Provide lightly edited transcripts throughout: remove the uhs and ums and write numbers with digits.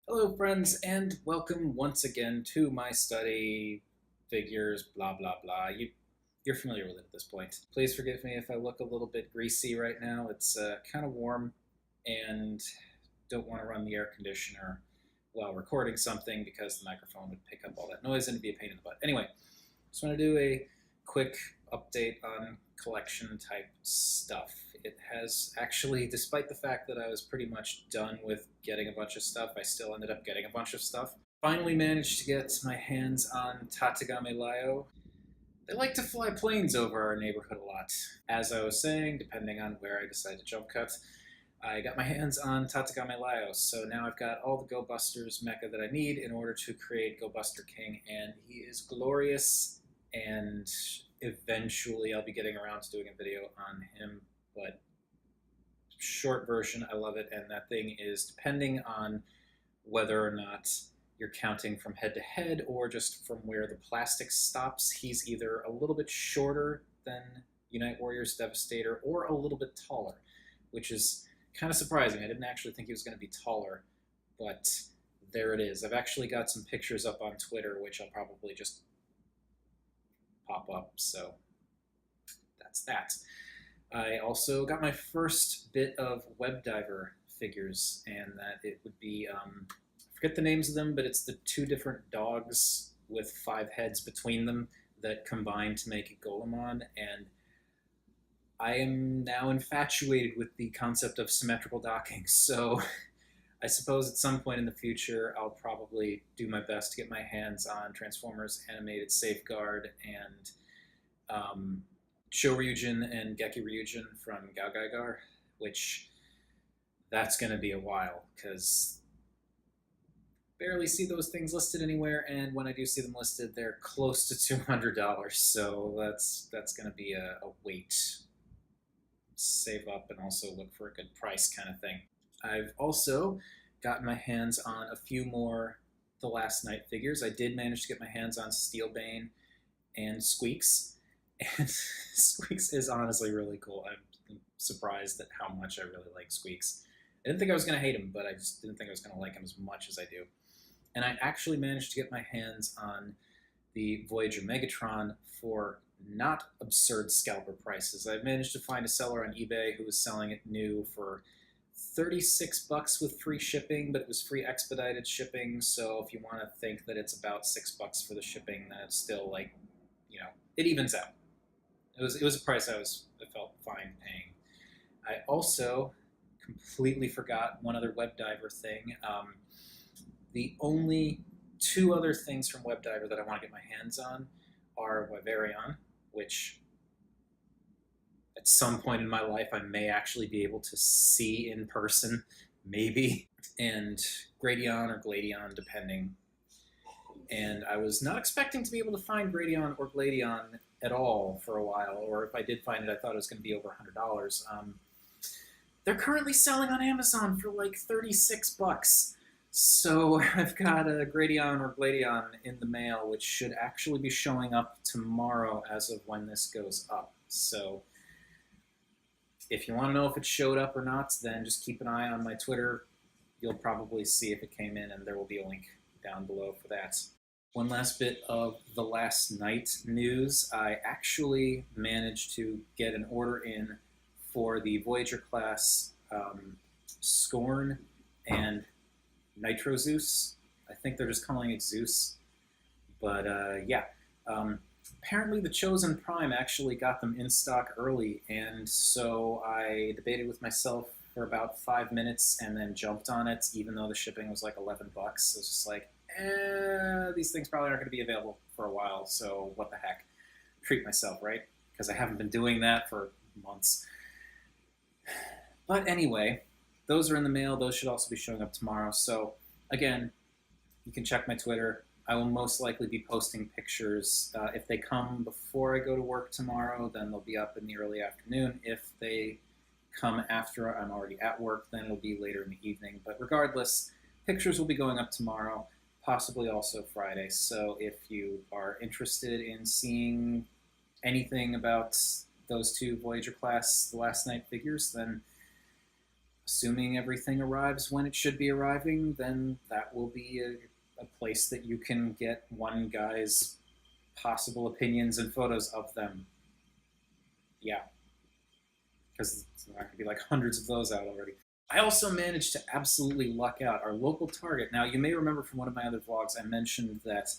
Hello, friends, and welcome once again to my study. Figures, blah blah blah. You're familiar with it at this point. Please forgive me if I look a little bit greasy right now. It's kind of warm, and don't want to run the air conditioner while recording something because the microphone would pick up all that noise and it'd be a pain in the butt. Anyway, just want to do a quick update on collection type stuff. It has actually, despite the fact that I was pretty much done with getting a bunch of stuff, I still ended up getting a bunch of stuff. Finally managed to get my hands on Tatagame Layo. They like to fly planes over our neighborhood a lot. As I was saying, depending on where I decide to jump cut, I got my hands on Tatagame Layo, so now I've got all the Go Busters mecha that I need in order to create Go Buster King, and he is glorious, and eventually I'll be getting around to doing a video on him, but short version, I love it, and that thing is, depending on whether or not you're counting from head to head or just from where the plastic stops, he's either a little bit shorter than Unite Warriors Devastator or a little bit taller, which is kind of surprising. I didn't actually think he was going to be taller, but there it is. I've actually got some pictures up on Twitter, which I'll probably just pop up, so that's that. I also got my first bit of Webdiver figures, and that it would be, I forget the names of them, but it's the two different dogs with 5 heads between them that combine to make a Golemon, and I am now infatuated with the concept of symmetrical docking, so I suppose at some point in the future I'll probably do my best to get my hands on Transformers Animated Safeguard and Shoryujin and Geki Ryujin from Gaogaigar, which that's going to be a while because barely see those things listed anywhere, and when I do see them listed, they're close to $200. So that's going to be a wait, save up, and also look for a good price kind of thing. I've also gotten my hands on a few more The Last Night figures. I did manage to get my hands on Steelbane and Squeaks, and Squeaks is honestly really cool. I'm surprised at how much I really like Squeaks. I didn't think I was going to hate him, but I just didn't think I was going to like him as much as I do. And I actually managed to get my hands on the Voyager Megatron for not absurd scalper prices. I managed to find a seller on eBay who was selling it new for $36 with free shipping, but it was free expedited shipping. So if you want to think that it's about $6 for the shipping, then it's still like, it evens out. It was a price I felt fine paying. I also completely forgot one other Webdiver thing. The only two other things from Webdiver that I want to get my hands on are Vivarion, which at some point in my life I may actually be able to see in person, maybe, and Gradion or Gladion, depending. And I was not expecting to be able to find Gradion or Gladion at all for a while, or if I did find it, I thought it was going to be over $100. They're currently selling on Amazon for like $36. So I've got a Gradion or Gladion in the mail, which should actually be showing up tomorrow as of when this goes up. So if you want to know if it showed up or not, then just keep an eye on my Twitter. You'll probably see if it came in, and there will be a link down below for that. One last bit of The Last Night news. I actually managed to get an order in for the Voyager class Scorn and Nitro Zeus. I think they're just calling it Zeus. But yeah, apparently the Chosen Prime actually got them in stock early, and so I debated with myself for about 5 minutes and then jumped on it, even though the shipping was like $11. So it's just like, these things probably aren't going to be available for a while, so what the heck? Treat myself, right? Because I haven't been doing that for months. But anyway, those are in the mail. Those should also be showing up tomorrow. So again, you can check my Twitter. I will most likely be posting pictures. If they come before I go to work tomorrow, then they'll be up in the early afternoon. If they come after I'm already at work, then it'll be later in the evening. But regardless, pictures will be going up tomorrow, possibly also Friday. So if you are interested in seeing anything about those two Voyager class The Last Night figures, then assuming everything arrives when it should be arriving, then that will be a place that you can get one guy's possible opinions and photos of them. Yeah, because there are going to be like hundreds of those out already. I also managed to absolutely luck out our local Target. Now, you may remember from one of my other vlogs, I mentioned that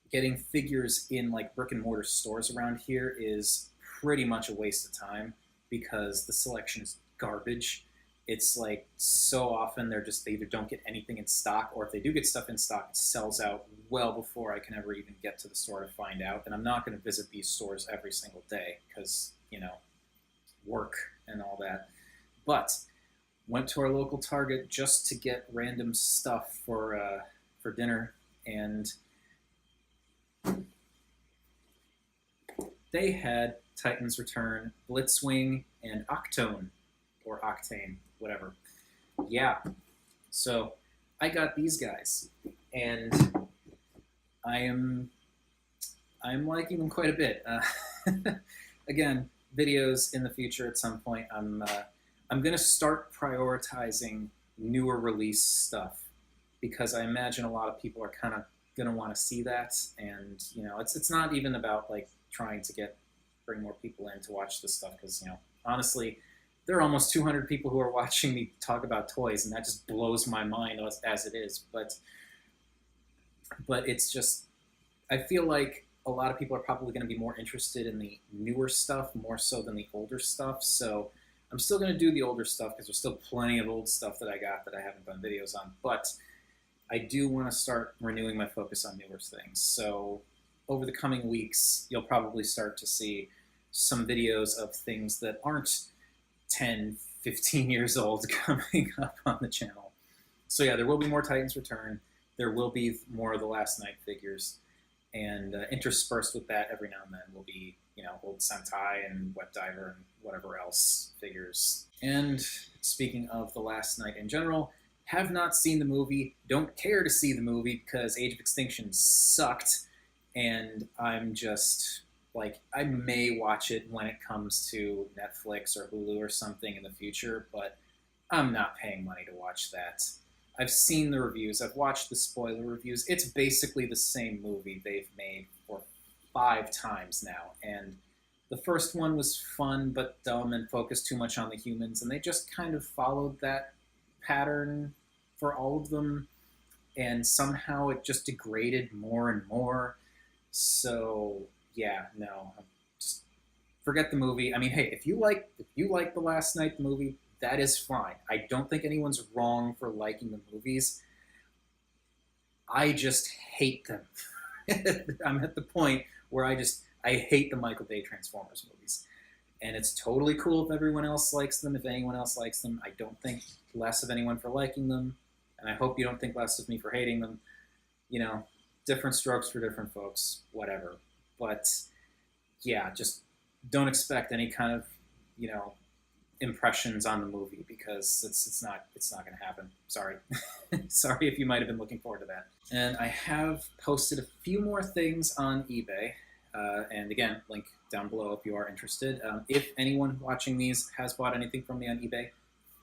getting figures in like brick and mortar stores around here is pretty much a waste of time because the selection is garbage. It's like so often they either don't get anything in stock, or if they do get stuff in stock, it sells out well before I can ever even get to the store to find out. And I'm not going to visit these stores every single day because, you know, work and all that. But went to our local Target just to get random stuff for dinner, and they had Titan's Return, Blitzwing, and Octone, or Octane, whatever. Yeah, so I got these guys, and I'm liking them quite a bit. Again, videos in the future at some point. I'm gonna start prioritizing newer release stuff because I imagine a lot of people are kind of gonna want to see that, and you know, it's not even about like trying to bring more people in to watch this stuff because, you know, honestly, there are almost 200 people who are watching me talk about toys, and that just blows my mind as it is. But it's just, I feel like a lot of people are probably going to be more interested in the newer stuff more so than the older stuff. So I'm still going to do the older stuff because there's still plenty of old stuff that I got that I haven't done videos on. But I do want to start renewing my focus on newer things. So over the coming weeks, you'll probably start to see some videos of things that aren't 10, 15 years old coming up on the channel. So yeah, there will be more Titan's Return. There will be more of the Last Night figures. And interspersed with that every now and then will be, you know, old Sentai and Webdiver and whatever else figures. And speaking of the Last Night in general, have not seen the movie, don't care to see the movie because Age of Extinction sucked, and I'm just like, I may watch it when it comes to Netflix or Hulu or something in the future, but I'm not paying money to watch that. I've seen the reviews, I've watched the spoiler reviews. It's basically the same movie they've made for 5 times now, and the first one was fun but dumb and focused too much on the humans, and they just kind of followed that pattern for all of them, and somehow it just degraded more and more. So yeah, no, just forget the movie. I mean, hey, if you like The Last Night, the movie, that is fine. I don't think anyone's wrong for liking the movies. I just hate them. I'm at the point where I hate the Michael Bay Transformers movies. And it's totally cool if everyone else likes them, if anyone else likes them. I don't think less of anyone for liking them, and I hope you don't think less of me for hating them. You know, different strokes for different folks, whatever. But yeah, just don't expect any kind of, you know, impressions on the movie because it's not going to happen. Sorry. Sorry if you might have been looking forward to that. And I have posted a few more things on eBay. And again, link down below if you are interested. If anyone watching these has bought anything from me on eBay,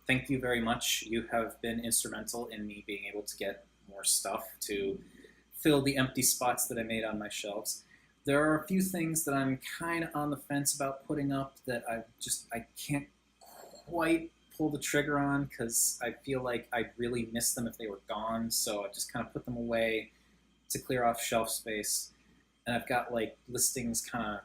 thank you very much. You have been instrumental in me being able to get more stuff to fill the empty spots that I made on my shelves. There are a few things that I'm kind of on the fence about putting up that I can't quite pull the trigger on because I feel like I'd really miss them if they were gone. So I just kind of put them away to clear off shelf space. And I've got like listings kind of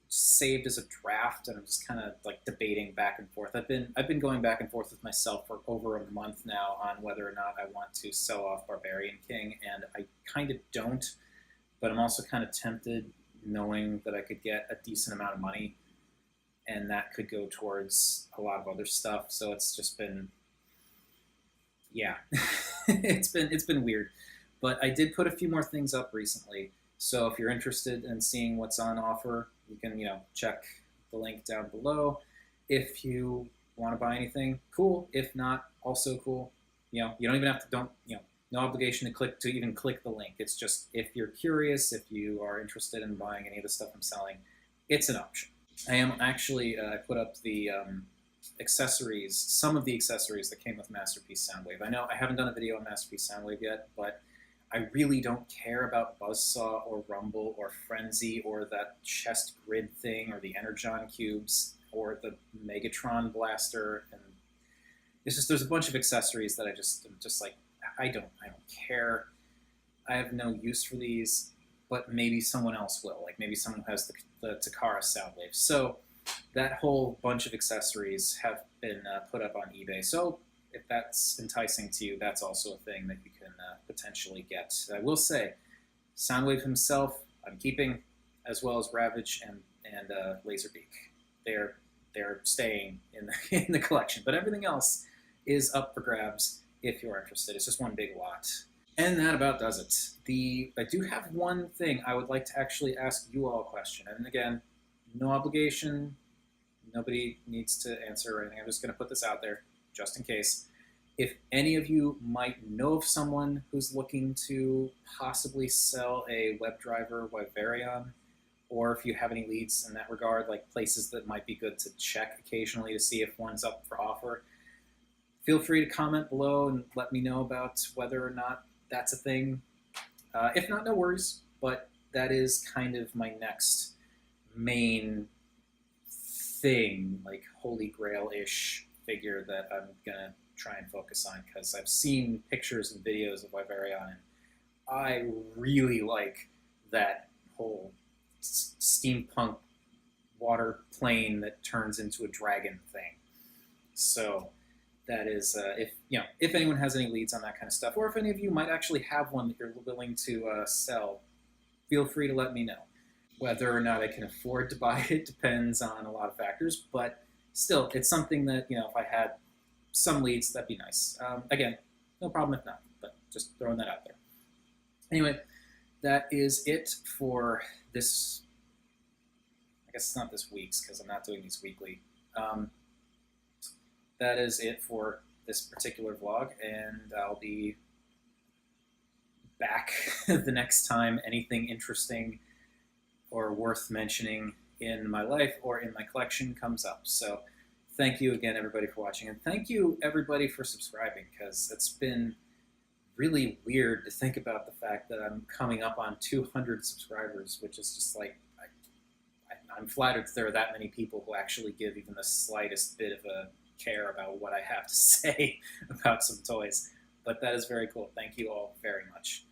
saved as a draft, and I'm just kind of like debating back and forth. I've been going back and forth with myself for over a month now on whether or not I want to sell off Barbarian King, and I kind of don't, but I'm also kind of tempted knowing that I could get a decent amount of money, and that could go towards a lot of other stuff. So it's just been, yeah, it's been weird. But I did put a few more things up recently. So if you're interested in seeing what's on offer, you can, you know, check the link down below. If you want to buy anything, cool. If not, also cool. You know, you don't even have to, no obligation to even click the link. It's just, if you're curious, if you are interested in buying any of the stuff I'm selling, it's an option. I am actually, I put up the accessories, some of the accessories that came with Masterpiece Soundwave. I know I haven't done a video on Masterpiece Soundwave yet, but I really don't care about Buzzsaw or Rumble or Frenzy or that chest grid thing or the Energon cubes or the Megatron blaster. And it's just, there's a bunch of accessories that I'm just like, I don't care. I have no use for these, but maybe someone else will. Like maybe someone who has the Takara Soundwave. So that whole bunch of accessories have been put up on eBay. So if that's enticing to you, that's also a thing that you can potentially get. I will say, Soundwave himself, I'm keeping, as well as Ravage and Laserbeak. They're staying in in the collection, but everything else is up for grabs if you're interested. It's just one big lot. And that about does it. I do have one thing I would like to actually ask you all a question. And again, no obligation. Nobody needs to answer or anything. I'm just going to put this out there just in case. If any of you might know of someone who's looking to possibly sell a Webdiver Webvarion, or if you have any leads in that regard, like places that might be good to check occasionally to see if one's up for offer, feel free to comment below and let me know about whether or not that's a thing. If not, no worries, but that is kind of my next main thing, like Holy Grail-ish figure that I'm going to try and focus on, because I've seen pictures and videos of Webvarion, and I really like that whole steampunk water plane that turns into a dragon thing. So that is, if anyone has any leads on that kind of stuff, or if any of you might actually have one that you're willing to sell, feel free to let me know. Whether or not I can afford to buy it depends on a lot of factors, but still, it's something that, if I had some leads, that'd be nice. Again, no problem if not, but just throwing that out there. Anyway, that is it for this. I guess it's not this week's because I'm not doing these weekly. That is it for this particular vlog, and I'll be back the next time anything interesting or worth mentioning in my life or in my collection comes up. So thank you again, everybody, for watching, and thank you, everybody, for subscribing, because it's been really weird to think about the fact that I'm coming up on 200 subscribers, which is just like, I'm flattered that there are that many people who actually give even the slightest bit of a care about what I have to say about some toys. But that is very cool. Thank you all very much.